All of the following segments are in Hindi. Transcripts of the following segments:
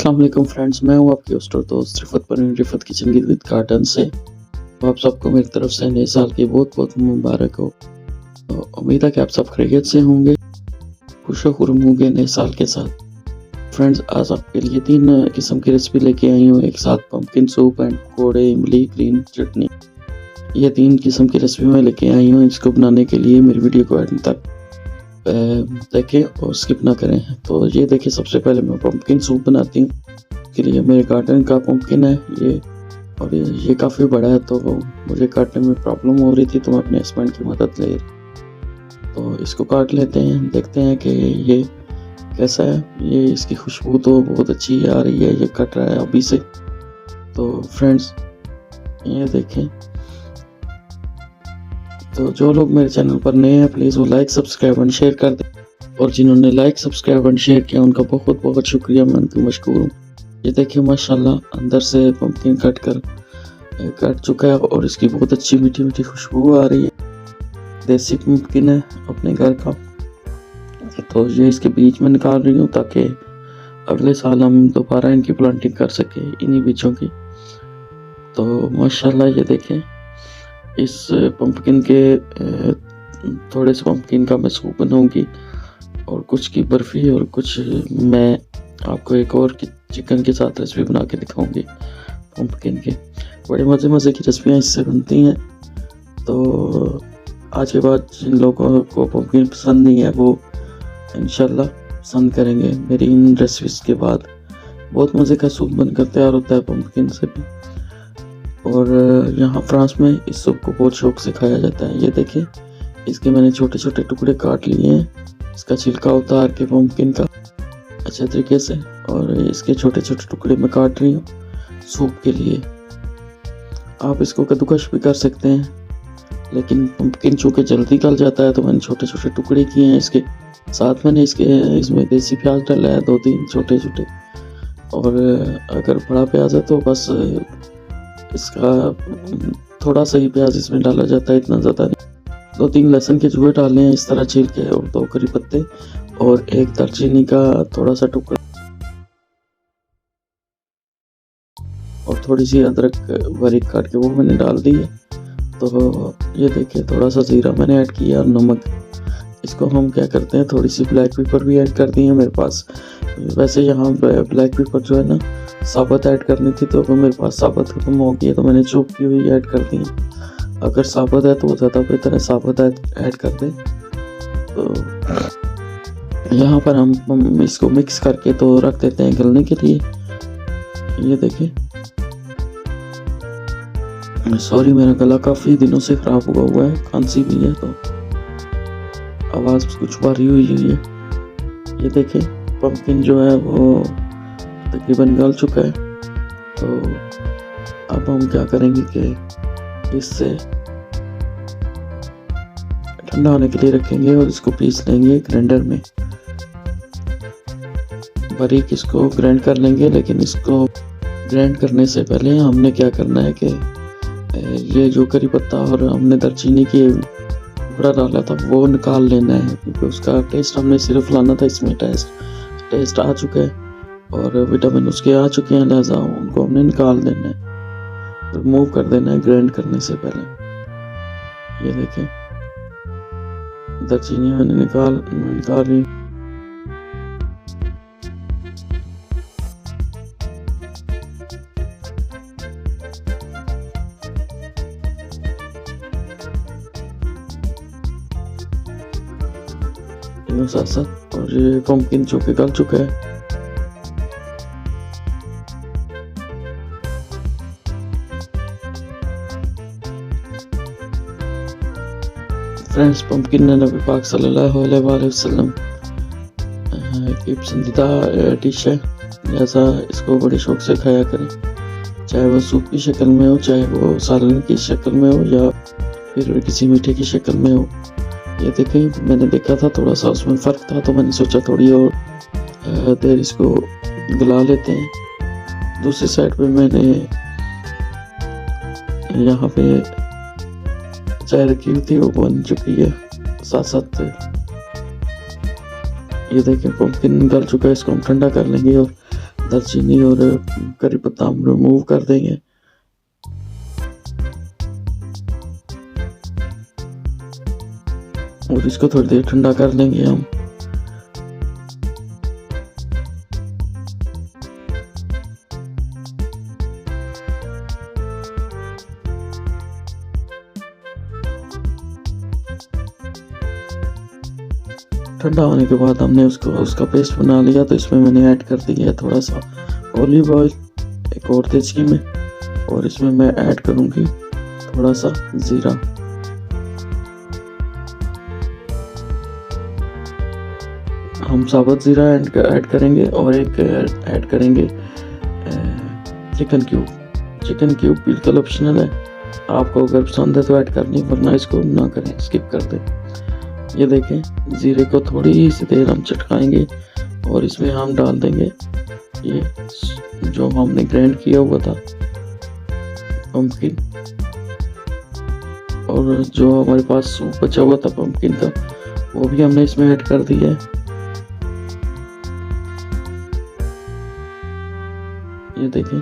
अस्सलाम वालेकुम फ्रेंड्स, मैं हूं आपके होस्ट और दोस्त Rifat Parveen Rifat kitchen with garden से। तो आप सबको मेरी तरफ से नए साल की बहुत बहुत मुबारक हो। तो उम्मीद है कि आप सब खैरियत से होंगे, खुश होंगे नए साल के साथ। फ्रेंड्स, आज आपके लिए 3 किस्म की रेसिपी लेके आई हूँ, एक साथ पंपकिन सूप एंड पकौड़े, इमली, ग्रीन चटनी। ये 3 किस्म की रेसिपी मैं लेके आई हूँ। इसको बनाने के लिए मेरी वीडियो को एंड तक देखें और स्किप ना करें। तो ये देखिए, सबसे पहले मैं पंपकिन सूप बनाती हूँ। इसके लिए मेरे गार्डन का पंपकिन है ये, और ये काफ़ी बड़ा है, तो मुझे काटने में प्रॉब्लम हो रही थी, तो मैं अपने हस्बैंड की मदद ले। तो इसको काट लेते हैं, देखते हैं कि ये कैसा है। ये इसकी खुशबू तो बहुत अच्छी आ रही है, ये कट रहा है अभी से। तो फ्रेंड्स, ये देखें। तो जो लोग मेरे चैनल पर नए हैं, प्लीज़ वो लाइक, सब्सक्राइब एंड शेयर कर दें, और जिन्होंने लाइक, सब्सक्राइब एंड शेयर किया उनका बहुत बहुत शुक्रिया, मैं उनकी मशकूर हूँ। ये देखिए, माशाल्लाह अंदर से पंपकिन कट चुका है और इसकी बहुत अच्छी मीठी मीठी खुशबू आ रही है। देसी पंपकिन है अपने घर का। तो ये इसके बीज में निकाल रही हूँ ताकि अगले साल हम दोबारा इनकी प्लांटिंग कर सके, इन्हीं बीजों की। तो माशाल्लाह ये देखें, इस पंपकिन के थोड़े से पंपकिन का मैं सूप बनाऊंगी, और कुछ की बर्फ़ी, और कुछ मैं आपको एक और चिकन के साथ रेसिपी बना के दिखाऊंगी पंपकिन की। बड़े मज़े की रेसिपियाँ इससे बनती हैं। तो आज के बाद जिन लोगों को पंपकिन पसंद नहीं है, वो इंशाल्लाह पसंद करेंगे मेरी इन रेसिपीज़ के बाद। बहुत मज़े का सूप बनकर तैयार होता है पंपकिन से भी, और यहाँ फ्रांस में इस सूप को बहुत शौक से खाया जाता है। ये देखिए, इसके मैंने छोटे छोटे टुकड़े काट लिए हैं, इसका छिलका उतार के पंपकिन का अच्छे तरीके से, और इसके छोटे छोटे टुकड़े मैं काट रही हूँ सूप के लिए। आप इसको कद्दूकस भी कर सकते हैं, लेकिन पंपकिन चूँकि जल्दी गल जाता है, तो मैंने छोटे छोटे टुकड़े किए हैं। इसके साथ मैंने इसमें देसी प्याज डाला है, 2-3 छोटे छोटे, और अगर बड़ा प्याज है तो बस इसका थोड़ा सा ही प्याज इसमें डाला जाता है, इतना ज़्यादा नहीं। 2-3 लहसुन के जुए डाले हैं इस तरह छील के, और 2 करी पत्ते, और 1 दालचीनी का थोड़ा सा टुकड़ा, और थोड़ी सी अदरक बारीक काट के वो मैंने डाल दी है। तो ये देखिए, थोड़ा सा जीरा मैंने ऐड किया, और नमक। इसको हम क्या करते हैं, थोड़ी सी ब्लैक पेपर भी ऐड कर दी है मेरे पास। वैसे यहाँ ब्लैक पेपर जो है ना, साबुत ऐड करनी थी, तो मेरे पास साबुत खत्म हो गई है, तो मैंने चॉप की हुई ऐड कर दी है। अगर साबुत है तो वो ज़्यादा बेहतर है, साबुत ऐड कर दें। तो यहाँ पर हम इसको मिक्स करके तो रख देते हैं गलने के लिए। ये देखिए, सॉरी मेरा गला काफ़ी दिनों से ख़राब हुआ है, खांसी भी है, तो आवाज़ कुछ भारी हुई है। ये देखिए, पंपकिन जो है वो तकरीबन गल चुका है। तो अब हम क्या करेंगे कि इससे ठंडा होने के लिए रखेंगे, और इसको पीस लेंगे ग्राइंडर में, बारीक इसको ग्राइंड कर लेंगे। लेकिन इसको ग्राइंड करने से पहले हमने क्या करना है कि ये जो करी पत्ता और हमने दालचीनी की टुकड़ा डाला था, वो निकाल लेना है, क्योंकि उसका टेस्ट हमने सिर्फ लाना था। इसमें टेस्ट आ चुका है, और विटामिन उसके आ चुके हैं, लिहाजा उनको हमने निकाल देना है, रिमूव कर देना है ग्राइंड करने से पहले। ये देखें, दालचीनी मैंने निकाल ली। साथ साथ, और ये पंपकिन जो कि गल चुका है। फ्रेंड्स, पंपकिन नबी पाक सल्लल्लाहु अलैहि वसल्लम की पसंदीदा डिश है, लिहाजा इसको बड़े शौक से खाया करें, चाहे वो सूप की शक्ल में हो, चाहे वो सालन की शक्ल में हो, या फिर किसी मीठे की शक्ल में हो। ये देखें, मैंने देखा था थोड़ा सा उसमें फ़र्क था, तो मैंने सोचा थोड़ी और देर इसको गला लेते हैं। दूसरी साइड पे मैंने यहाँ पे चाय रखी हुई थी, वो बन चुकी है। साथ साथ ये देखिए पंपकिन गल चुका है, इसको हम ठंडा कर लेंगे और दालचीनी और करी पत्ता हम रिमूव कर देंगे। और इसको थोड़ी देर ठंडा कर लेंगे हम। ठंडा होने के बाद हमने उसका पेस्ट बना लिया, तो इसमें मैंने ऐड कर दिया है थोड़ा सा ऑलिव ऑयल एक और देचकी में, और इसमें मैं ऐड करूँगी थोड़ा सा ज़ीरा। हम साबुत ज़ीरा ऐड करेंगे और एक ऐड करेंगे चिकन क्यूब बिल्कुल ऑप्शनल है, आपको अगर पसंद है तो ऐड करनी, वरना इसको ना करें, स्किप कर दें। ये देखें, ज़ीरे को थोड़ी सी देर हम चटकाएंगे और इसमें हम डाल देंगे ये जो हमने ग्राइंड किया हुआ था पम्पकिन, और जो हमारे पास सूप बचा हुआ था पम्पकिन का वो भी हमने इसमें ऐड कर दिया है। ये देखें,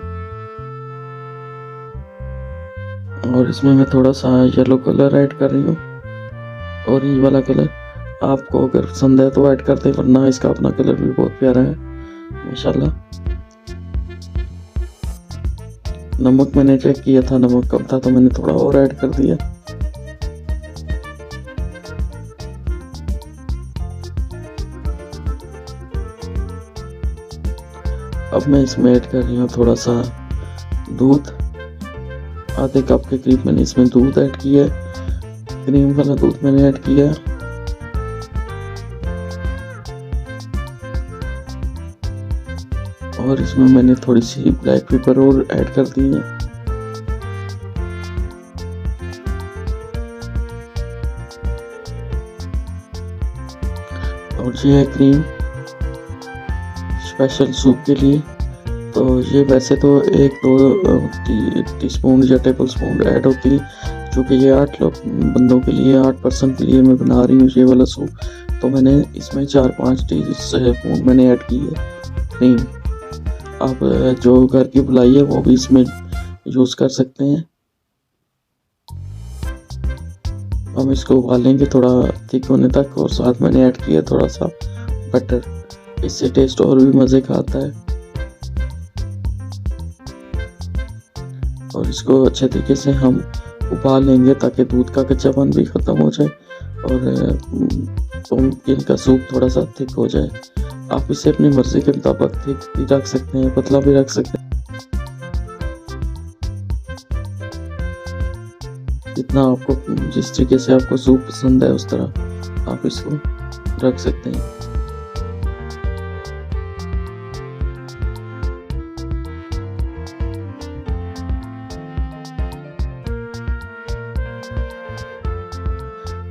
और इसमें मैं थोड़ा सा येलो कलर ऐड कर रही हूँ, ऑरेंज वाला कलर। आपको अगर पसंद है तो ऐड कर दें, वरना इसका अपना कलर भी बहुत प्यारा है माशाल्लाह। नमक मैंने चेक किया था, नमक कम था तो मैंने थोड़ा और ऐड कर दिया। अब मैं इसमें ऐड कर रही हूँ थोड़ा सा दूध, आधे कप के करीब मैंने इसमें दूध ऐड किया है, क्रीम वाला दूध मैंने ऐड किया। और इसमें मैंने थोड़ी सी ब्लैक पेपर और ऐड कर दी है। और ये है क्रीम स्पेशल सूप के लिए, तो ये वैसे तो 1-2 टीस्पून या टेबल स्पून ऐड होती है, चूँकि ये 8 बंदों के लिए 8 पर्सन के लिए मैं बना रही हूँ ये वाला सूप, तो मैंने इसमें 4-5 टीस्पून मैंने ऐड की है क्रीम। आप जो घर की बुलाई है वो भी इसमें यूज़ कर सकते हैं। हम इसको उबालेंगे थोड़ा थिक होने तक, और साथ मैंने ऐड किया थोड़ा सा बटर, इससे टेस्ट और भी मज़े का आता है। और इसको अच्छे तरीके से हम उबाल लेंगे ताकि दूध का कच्चापन भी ख़त्म हो जाए और पम्पकिन का सूप थोड़ा सा थिक हो जाए। आप इसे अपनी मर्ज़ी के मुताबिक थिक भी रख सकते हैं, पतला भी रख सकते हैं, जितना आपको जिस तरीके से आपको सूप पसंद है उस तरह आप इसको रख सकते हैं।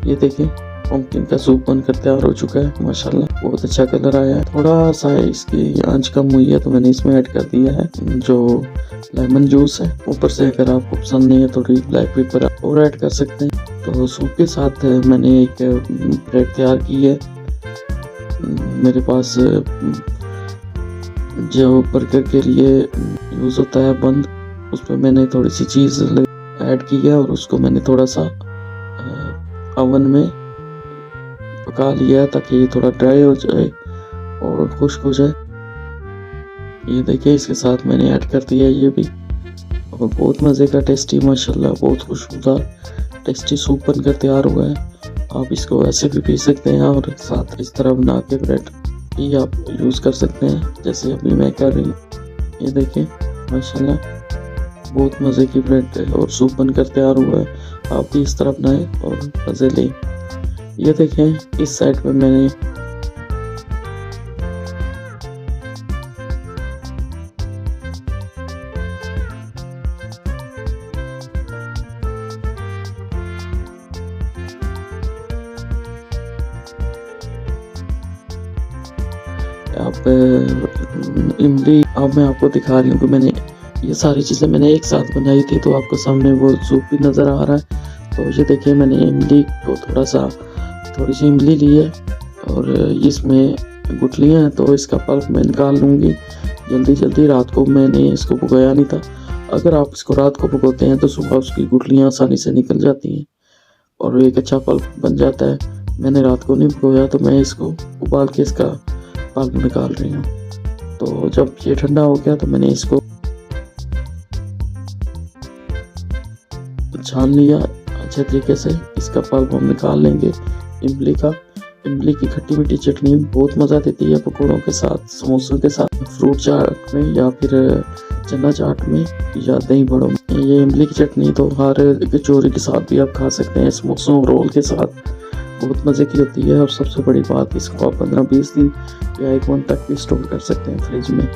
ये देखिए, पम्पकिन का सूप बनकर तैयार हो चुका है माशाल्लाह, बहुत अच्छा कलर आया है। थोड़ा सा इसकी आंच कम हुई है तो मैंने इसमें ऐड कर दिया है जो लेमन जूस है। ऊपर से अगर आपको पसंद नहीं है थोड़ी ब्लैक पेपर और ऐड कर सकते हैं। तो सूप के साथ मैंने एक ब्रेड तैयार की है, मेरे पास जो बर्गर के लिए यूज़ होता है बंद, उस पर मैंने थोड़ी सी चीज़ ऐड की है और उसको मैंने थोड़ा सा ओवन में पका लिया ताकि ये थोड़ा ड्राई हो जाए और खुश्क हो जाए। ये देखिए, इसके साथ मैंने ऐड कर दिया ये भी, और बहुत मज़े का टेस्टी माशाल्लाह बहुत खुशबूदार टेस्टी सूप बनकर तैयार हुआ है। आप इसको ऐसे भी पी सकते हैं और साथ इस तरह बना के ब्रेड भी आप यूज़ कर सकते हैं जैसे अभी मैं कर रही हूँ। ये देखिए माशाल्लाह बहुत मज़े की ब्रेड और सूप बनकर तैयार हुआ है। आप भी इस तरह बनाएं और मज़े लें। ये देखें, इस साइड पे मैंने इमली, अब मैं आपको दिखा रही हूँ कि मैंने ये सारी चीज़ें मैंने एक साथ बनाई थी, तो आपको सामने वो सूप भी नज़र आ रहा है। तो ये देखिए, मैंने इमली को थोड़ी सी इमली ली है और इसमें गुठलियाँ हैं तो इसका पल्प मैं निकाल लूँगी। जल्दी जल्दी रात को मैंने इसको भिगोया नहीं था। अगर आप इसको रात को भिगोते हैं तो सुबह उसकी गुठलियाँ आसानी से निकल जाती हैं और एक अच्छा पल्प बन जाता है। मैंने रात को नहीं भिगोया तो मैं इसको उबाल के इसका पल्प निकाल रही हूँ। तो जब ये ठंडा हो गया तो मैंने इसको छान लिया अच्छे तरीके से। इसका पल्प हम निकाल लेंगे। इमली की खट्टी मीठी चटनी बहुत मज़ा देती है पकौड़ों के साथ, समोसों के साथ, फ्रूट चाट में या फिर चना चाट में या दही बड़ों में। ये इमली की चटनी तो हर कचौरी के साथ भी आप खा सकते हैं, समोसों रोल के साथ बहुत मज़े की होती है। और सबसे बड़ी बात, इसको आप 15-20 दिन या 1 मंथ तक भी स्टोर कर सकते हैं फ्रिज में।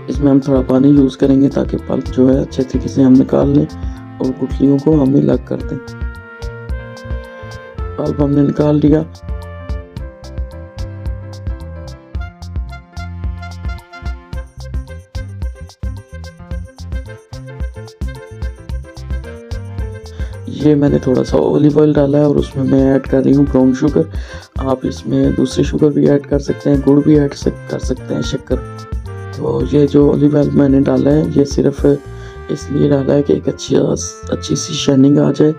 इसमें हम थोड़ा पानी यूज़ करेंगे ताकि पल्प जो है अच्छे तरीके से हम निकाल लें और गुठलियों को हम अलग कर दें। पल्प हमने निकाल लिया। ये मैंने थोड़ा सा ऑलिव ऑयल डाला है और उसमें मैं ऐड कर रही हूँ ब्राउन शुगर। आप इसमें दूसरी शुगर भी ऐड कर सकते हैं, गुड़ भी ऐड कर सकते हैं, शक्कर। तो ये जो ऑलिव ऑयल मैंने डाला है ये सिर्फ इसलिए डाला है कि एक अच्छी सी शाइनिंग आ जाए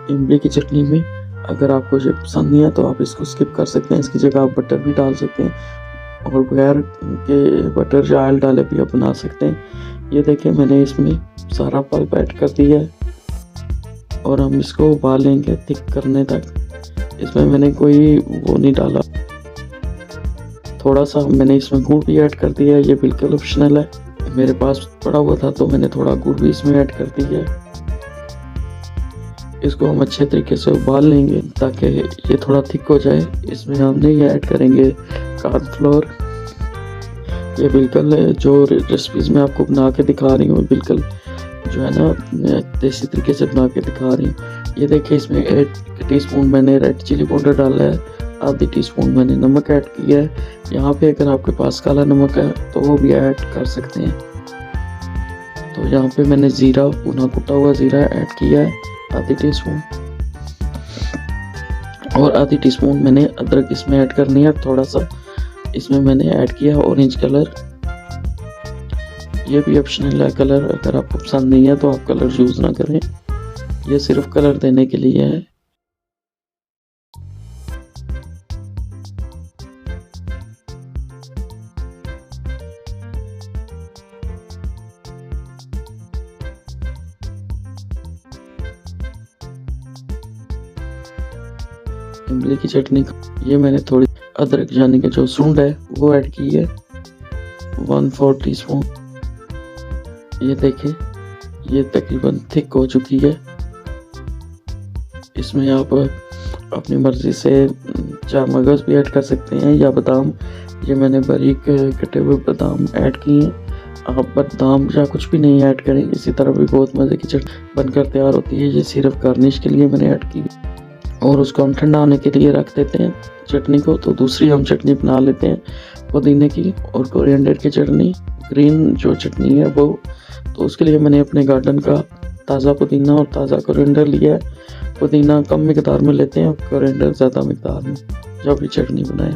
इमली की चटनी में। अगर आपको ये पसंद नहीं है तो आप इसको स्किप कर सकते हैं। इसकी जगह आप बटर भी डाल सकते हैं और बगैर के बटर या ऑयल डाले भी आप बना सकते हैं। ये देखिए मैंने इसमें सारा पल्प ऐड कर दिया है और हम इसको उबालेंगे थिक करने तक। इसमें मैंने कोई वो नहीं डाला। थोड़ा सा मैंने इसमें गुड़ भी ऐड कर दिया है, ये बिल्कुल ऑप्शनल है। मेरे पास पड़ा हुआ था तो मैंने थोड़ा गुड़ भी इसमें ऐड कर दिया है। इसको हम अच्छे तरीके से उबाल लेंगे ताकि ये थोड़ा थिक हो जाए। इसमें हम नहीं ऐड करेंगे कॉर्नफ्लोर। ये बिल्कुल जो रेसिपीज मैं आपको बना के दिखा रही हूँ बिल्कुल जो है ना देसी तरीके से बना के दिखा रही हूँ। ये देखिए इसमें 1 टीस्पून मैंने रेड चिली पाउडर डाला है, आधी टीस्पून मैंने नमक ऐड किया है। यहाँ पे अगर आपके पास काला नमक है तो वो भी ऐड कर सकते हैं। तो यहाँ पे मैंने जीरा, भुना कुटा हुआ जीरा ऐड किया है आधी टीस्पून, और आधी टीस्पून मैंने अदरक इसमें ऐड करनी है थोड़ा सा। इसमें मैंने ऐड किया ऑरेंज कलर। ये भी ऑप्शनल है कलर, अगर आपको पसंद नहीं है तो आप कलर यूज ना करें, ये सिर्फ कलर देने के लिए है। इमली की चटनी ये मैंने थोड़ी अदरक यानी कि जो सूंड है वो ऐड की है 1/4 टीस्पून। ये देखिए ये तकरीबन थिक हो चुकी है। इसमें आप अपनी मर्ज़ी से चार मगज़ भी ऐड कर सकते हैं या बादाम। ये मैंने बारीक कटे हुए बादाम ऐड किए हैं। आप बादाम या कुछ भी नहीं ऐड करें, इसी तरह भी बहुत मज़े की चटनी बनकर तैयार होती है। ये सिर्फ गार्निश के लिए मैंने ऐड की और उसको हम ठंडा होने के लिए रख देते हैं चटनी को। तो दूसरी हम चटनी बना लेते हैं पुदीने की और कोरिएंडर की चटनी, ग्रीन जो चटनी है वो। तो उसके लिए मैंने अपने गार्डन का ताज़ा पुदीना और ताज़ा कोरिएंडर लिया है। पुदीना कम मिकदार में लेते हैं और कोरिएंडर ज़्यादा मिकदार में जब भी चटनी बनाए।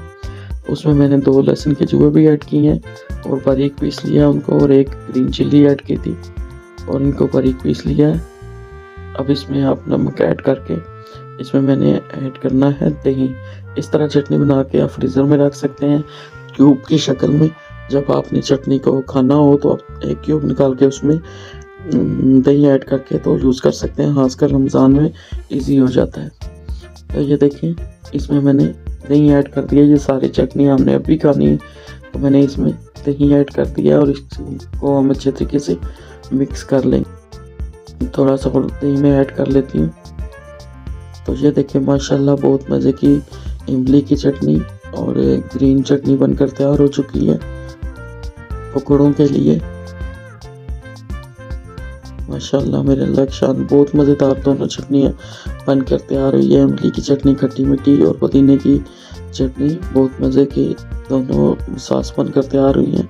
उसमें मैंने 2 लहसुन के जुए भी ऐड किए हैं और बारीक पीस लिया उनको, और 1 ग्रीन चिल्ली ऐड की थी और इनको बारीक पीस लिया है। अब इसमें आप नमक ऐड करके इसमें मैंने ऐड करना है दही। इस तरह चटनी बना के आप फ्रीज़र में रख सकते हैं क्यूब की शक्ल में। जब आपने चटनी को खाना हो तो आप एक क्यूब निकाल के उसमें दही ऐड करके तो यूज़ कर सकते हैं, खासकर रमज़ान में इजी हो जाता है। तो ये देखें इसमें मैंने दही ऐड कर दिया। ये सारी चटनी हमने अभी खानी है तो मैंने इसमें दही ऐड कर दिया और इसको हम अच्छे तरीके से मिक्स कर लेंगे। थोड़ा सा और दही में ऐड कर लेती हूँ। तो ये देखिए माशाल्लाह बहुत मज़े की इमली की चटनी और ग्रीन चटनी बनकर तैयार हो चुकी है पकौड़ों के लिए। माशाल्लाह मेरे अल्लाह की शान, बहुत मज़ेदार दोनों चटनियाँ बनकर तैयार हुई है। इमली की चटनी खट्टी मीठी और पुदीने की चटनी बहुत मज़े की दोनों सॉस बनकर तैयार हुई है।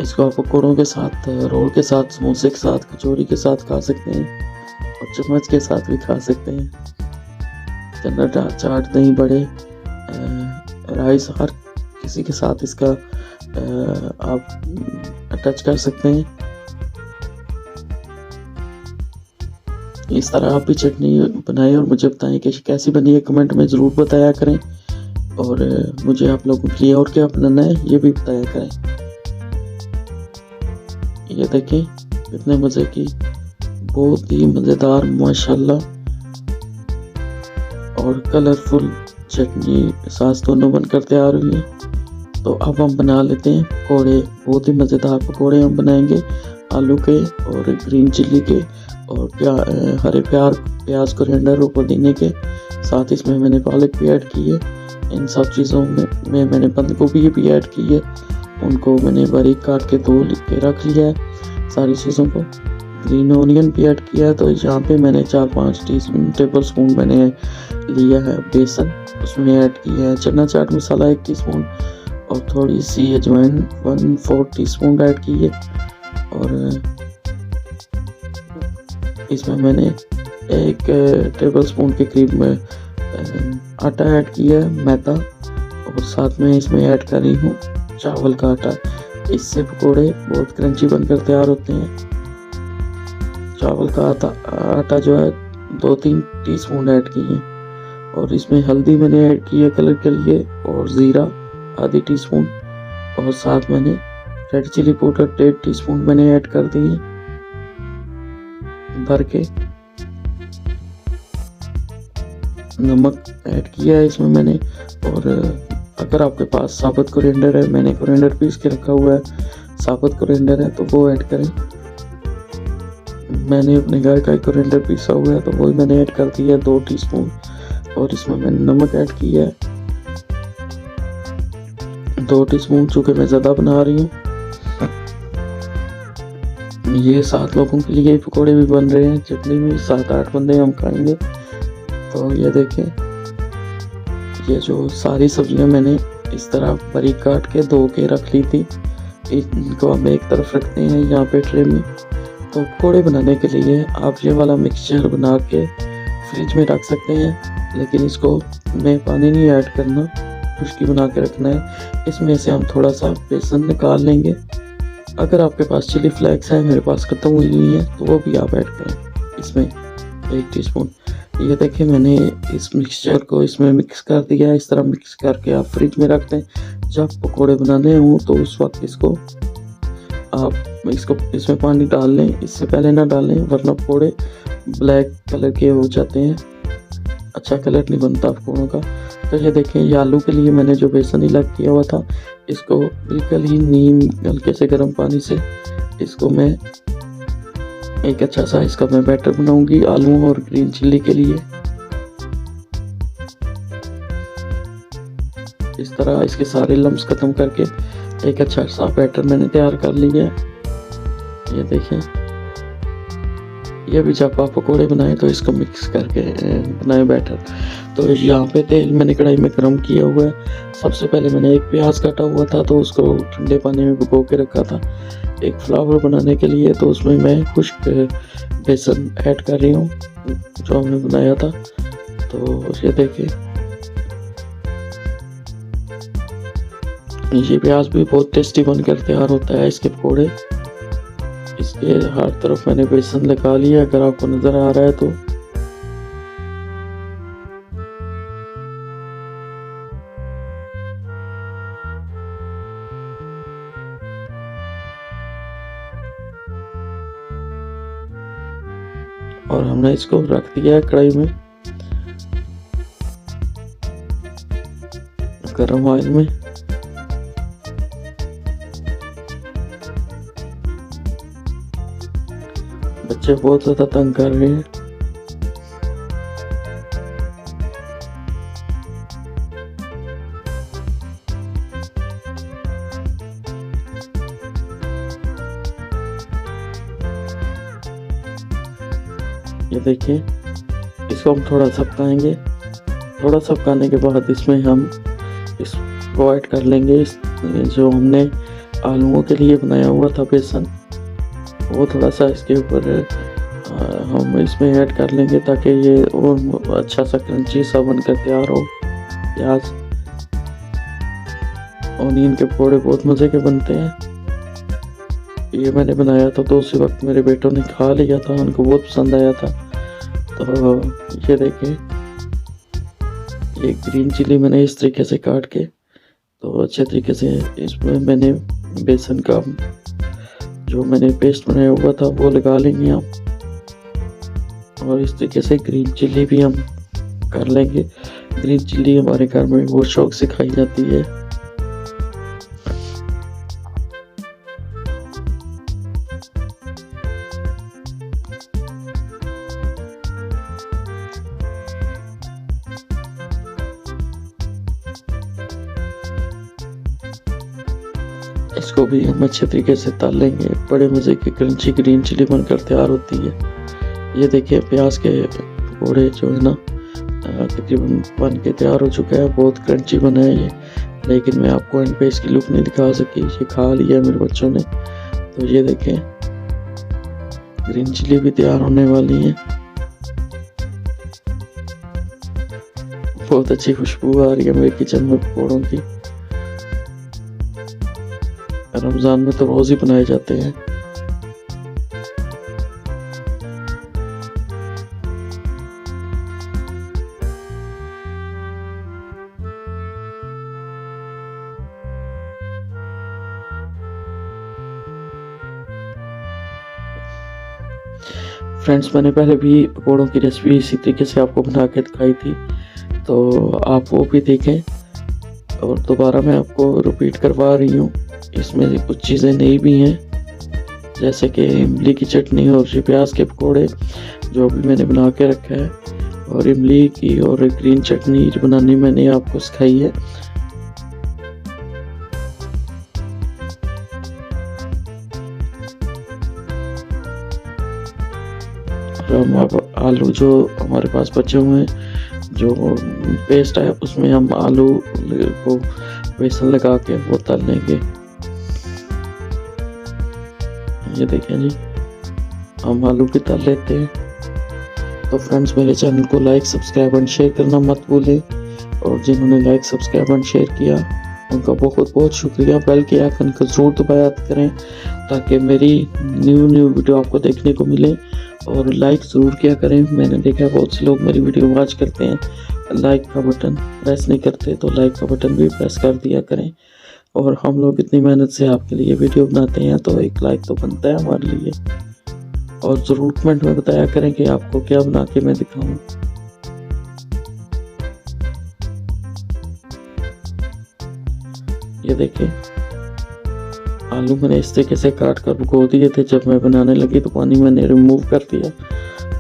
इसको आप पकौड़ों के साथ, रोल के साथ, समोसे के साथ, कचौरी के साथ खा सकते हैं और चम्मच के साथ भी खा सकते हैं। चना चाट, दही बड़े, राइस हर किसी के साथ इसका आप टच कर सकते हैं। इस तरह आप भी चटनी बनाएं और मुझे बताएं कि कैसी बनी है, कमेंट में ज़रूर बताया करें। और मुझे आप लोगों के लिए और क्या बनाना है ये भी बताया करें। ये देखें कितने मज़े की, बहुत ही मज़ेदार माशाल्लाह और कलरफुल चटनी सास दोनों बनकर तैयार हुई हैं। तो अब हम बना लेते हैं पकौड़े। बहुत ही मज़ेदार पकौड़े हम बनाएंगे आलू के और ग्रीन चिल्ली के और हरे प्याज कोरिएंडर और पुदीने के। साथ इसमें मैंने पालक भी ऐड की है। इन सब चीज़ों में मैंने बंद गोभी भी ऐड की है, उनको मैंने बारीक काट के धो के रख लिया है सारी चीज़ों को। ग्रीन ऑनियन भी ऐड किया है। तो यहाँ पे मैंने 4-5 टेबल स्पून मैंने लिया है बेसन, उसमें ऐड किया है चना चाट मसाला 1 टीस्पून और थोड़ी सी अजवाइन 1/4 टीस्पून ऐड की है। और इसमें मैंने 1 टेबल स्पून के करीब में आटा ऐड किया है मैदा, और साथ में इसमें ऐड कर रही हूँ चावल का आटा। इससे पकोड़े बहुत क्रंची बनकर तैयार होते हैं। चावल का आटा जो है 2-3 टीस्पून ऐड किए और इसमें हल्दी मैंने ऐड की है कलर के लिए और ज़ीरा आधी टीस्पून और साथ मैंने रेड चिली पाउडर 1.5 टीस्पून मैंने ऐड कर दिए भर के। नमक ऐड किया है इसमें मैंने। और अगर आपके पास साबुत कोरिएंडर है, मैंने कोरिएंडर पीस के रखा हुआ है, साबुत कोरिएंडर है तो वो ऐड करें। मैंने अपने घर का कोरिएंडर पीसा हुआ है तो वो मैंने ऐड कर दिया 2 टीस्पून और इसमें मैंने नमक ऐड किया है 2 टीस्पून, चूँकि मैं ज़्यादा बना रही हूँ। ये 7 लोगों के लिए पकोड़े भी बन रहे हैं, चटनी भी 7-8 बंदे हम खाएंगे। तो ये देखें, ये जो सारी सब्जियां मैंने इस तरह बारीक काट के धो के रख ली थी, इनको हम एक तरफ रखते हैं यहाँ पे ट्रे में। तो पकौड़े बनाने के लिए आप ये वाला मिक्सचर बना के फ्रिज में रख सकते हैं, लेकिन इसको में पानी नहीं ऐड करना, खुश्की बना के रखना है। इसमें से हम थोड़ा सा बेसन निकाल लेंगे। अगर आपके पास चिली फ्लेक्स है, मेरे पास खत्म हुई हुई है, तो वो भी आप ऐड करें इसमें 1 टीस्पून। ये देखिए मैंने इस मिक्सचर को इसमें मिक्स कर दिया है। इस तरह मिक्स करके आप फ्रिज में रख दें। जब पकोड़े बनाने हों तो उस वक्त इसको इसमें पानी डाल लें, इससे पहले ना डालें वरना पकोड़े ब्लैक कलर के हो जाते हैं, अच्छा कलर नहीं बनता पकोड़ों का। तो ये देखें, ये आलू के लिए मैंने जो बेसन अलग किया हुआ था, इसको बिल्कुल ही नीम हल्के से गर्म पानी से इसको मैं एक अच्छा सा इसका मैं बैटर बनाऊंगी आलू और ग्रीन चिल्ली के लिए। इस तरह इसके सारे लम्स खत्म करके एक अच्छा सा बैटर मैंने तैयार कर लिया है। ये देखें, ये भी जब आप पकौड़े बनाएं तो इसको मिक्स करके बनाएं बैटर। तो यहाँ पे तेल मैंने कढ़ाई में गर्म किया हुआ है। सबसे पहले मैंने एक प्याज काटा हुआ था तो उसको ठंडे पानी में भिगो के रखा था एक फ्लावर बनाने के लिए। तो उसमें मैं खुश्क बेसन ऐड कर रही हूँ जो हमने बनाया था। तो ये देखिए, ये प्याज भी बहुत टेस्टी बनकर तैयार होता है इसके पकौड़े। इसके हर तरफ मैंने बेसन लगा लिया, अगर आपको नजर आ रहा है तो। और हमने इसको रख दिया है कढ़ाई में गरम ऑयल में। बच्चे बहुत ज़्यादा तंग कर रहे हैं। ये देखिए, इसको हम थोड़ा सा पकाएंगे। थोड़ा सा पकाने के बाद इसमें हम इसको ऐड कर लेंगे जो हमने आलूओं के लिए बनाया हुआ था बेसन, वो थोड़ा सा इसके ऊपर हम इसमें ऐड कर लेंगे ताकि ये और अच्छा सा क्रंची सा बनकर तैयार हो प्याज। ऑनियन के पकौड़े बहुत मज़े के बनते हैं। ये मैंने बनाया था तो उसी वक्त मेरे बेटों ने खा लिया था, उनको बहुत पसंद आया था। तो ये देखें, ये ग्रीन चिली मैंने इस तरीके से काट के तो अच्छे तरीके से इसमें मैंने बेसन का जो मैंने पेस्ट बनाया हुआ था वो लगा लेंगे हम, और इस तरीके से ग्रीन चिल्ली भी हम कर लेंगे। ग्रीन चिल्ली हमारे घर में बहुत शौक से खाई जाती है। इसको भी हम अच्छे तरीके से तल लेंगे। बड़े मज़े की क्रंची ग्रीन चिली बनकर तैयार होती है। ये देखिए प्याज के पकौड़े जो है ना तकरीबन बन के तैयार हो चुका है। बहुत क्रंची बना है ये, लेकिन मैं आपको एंड पे इसकी लुक नहीं दिखा सकी, ये खा लिया मेरे बच्चों ने। तो ये देखें, ग्रीन चिली भी तैयार होने वाली है। बहुत अच्छी खुशबू आ रही है मेरे किचन में पकौड़ों की। रमज़ान में तो रोज़ ही बनाए जाते हैं। फ्रेंड्स, मैंने पहले भी पकौड़ों की रेसिपी इसी तरीके से आपको बना के दिखाई थी, तो आप वो भी देखें। और दोबारा मैं आपको रिपीट करवा रही हूँ। इसमें कुछ चीज़ें नई भी हैं, जैसे कि इमली की चटनी और ये प्याज के पकौड़े जो भी मैंने बना के रखा है, और इमली की और ग्रीन चटनी जो बनानी मैंने आपको सिखाई है। हम अब आलू जो हमारे पास बचे हुए हैं, जो पेस्ट है उसमें हम आलू को बेसन लगा के वो तल लेंगे। ये देखें जी, हम आलू भी तल लेते हैं। तो फ्रेंड्स, मेरे चैनल को लाइक सब्सक्राइब एंड शेयर करना मत भूलें, और जिन्होंने लाइक सब्सक्राइब एंड शेयर किया उनका बहुत बहुत शुक्रिया। बेल के आइकन को ज़रूर दबाया करें ताकि मेरी न्यू वीडियो आपको देखने को मिले, और लाइक ज़रूर किया करें। मैंने देखा है बहुत से लोग मेरी वीडियो वॉच करते हैं, लाइक का बटन प्रेस नहीं करते, तो लाइक का बटन भी प्रेस कर दिया करें। और हम लोग इतनी मेहनत से आपके लिए वीडियो बनाते हैं, तो एक लाइक तो बनता है हमारे लिए। और ज़रूर कमेंट में बताया करें कि आपको क्या बना के मैं दिखाऊं। ये देखिए, आलू मैंने इस तरीके से काट कर भिगो दिए थे। जब मैं बनाने लगी तो पानी मैंने रिमूव कर दिया,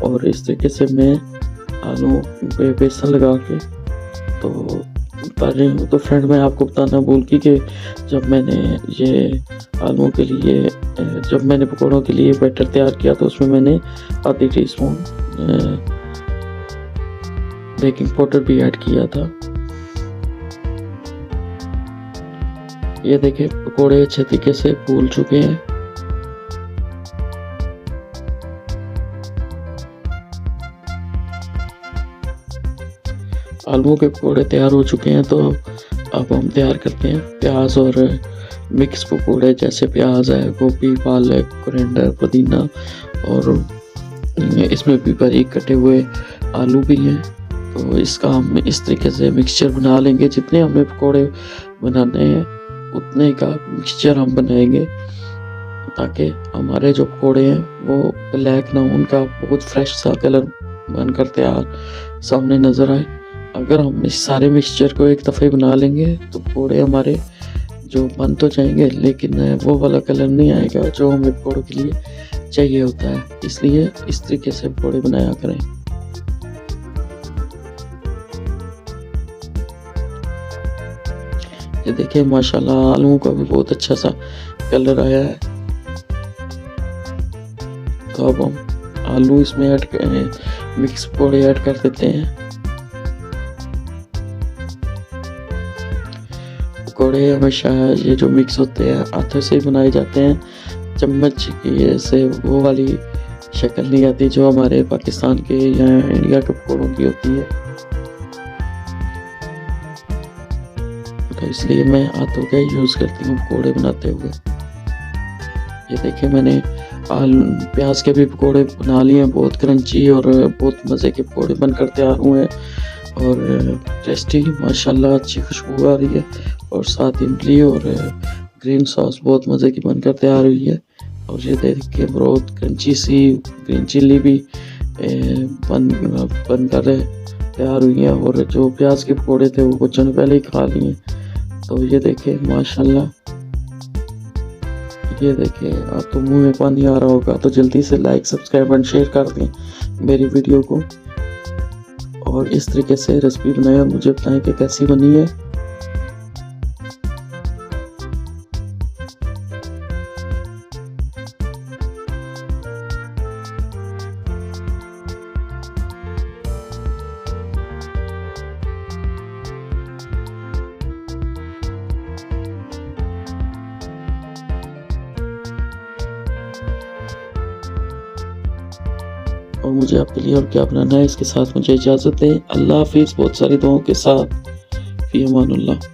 और इस तरीके से मैं आलू पे बेसन लगा के तो उतार रही हूँ। तो फ्रेंड, मैं आपको बताना भूल गई कि जब मैंने ये आलूओं के लिए जब मैंने पकौड़ों के लिए बैटर तैयार किया तो उसमें मैंने आधी टीस्पून बेकिंग पाउडर भी ऐड किया था। ये देखिए, पकौड़े अच्छे तरीके से फूल चुके हैं। आलूओं के पकौड़े तैयार हो चुके हैं। तो अब हम तैयार करते हैं प्याज और मिक्स पकौड़े, जैसे प्याज है, गोभी, पालक, कोरिएंडर, पुदीना, और इसमें भी बारीक कटे हुए आलू भी हैं। तो इसका हम इस तरीके से मिक्सचर बना लेंगे। जितने हमें पकौड़े बनाने हैं उतने का मिक्सचर हम बनाएंगे, ताकि हमारे जो पकौड़े हैं वो ब्लैक ना हो, उनका बहुत फ्रेश सा कलर बनकर तैयार सामने नज़र आए। अगर हम इस सारे मिक्सचर को एक दफ़े बना लेंगे तो पकौड़े हमारे जो बन तो जाएंगे, लेकिन वो वाला कलर नहीं आएगा जो हमें पकौड़ों के लिए चाहिए होता है। इसलिए इस तरीके से पकौड़े बनाया करें। ये देखिए, माशाल्लाह आलूओं का भी बहुत अच्छा सा कलर आया है। तो अब हम आलू इसमें ऐड करें, मिक्स पकौड़े ऐड कर देते हैं। पकौड़े हमेशा ये जो मिक्स होते हैं हाथों से ही बनाए जाते हैं, चम्मच की से वो वाली शक्ल नहीं आती जो हमारे पाकिस्तान के या इंडिया के पकौड़ों की होती है। तो इसलिए मैं हाथों का ही यूज़ करती हूँ पकौड़े बनाते हुए। ये देखिए मैंने आलू प्याज के भी पकौड़े बना लिए हैं, बहुत क्रंची और बहुत मज़े के पकौड़े बनकर तैयार हुए हैं और टेस्टी माशाल्लाह, अच्छी खुशबू आ रही है और साथ इमली और ग्रीन सॉस बहुत मज़े की बनकर तैयार हुई है। और ये देखिए बहुत क्रंची सी ग्रीन चिल्ली भी बनकर तैयार हुई है और जो प्याज के पकौड़े थे वो बच्चों ने पहले ही खा लिए हैं। तो ये देखिए माशाल्लाह, ये देखिए आप तो मुंह में पानी आ रहा होगा, तो जल्दी से लाइक सब्सक्राइब एंड शेयर कर दें मेरी वीडियो को और इस तरीके से रेसिपी बनाएं और मुझे बताएं कि कैसी बनी है। और मुझे आपके लिए और क्या बनाना है, इसके साथ मुझे इजाज़त दें। अल्लाह हाफिज़, बहुत सारी दुआओं के साथ। फ़ी अमानुल्लाह।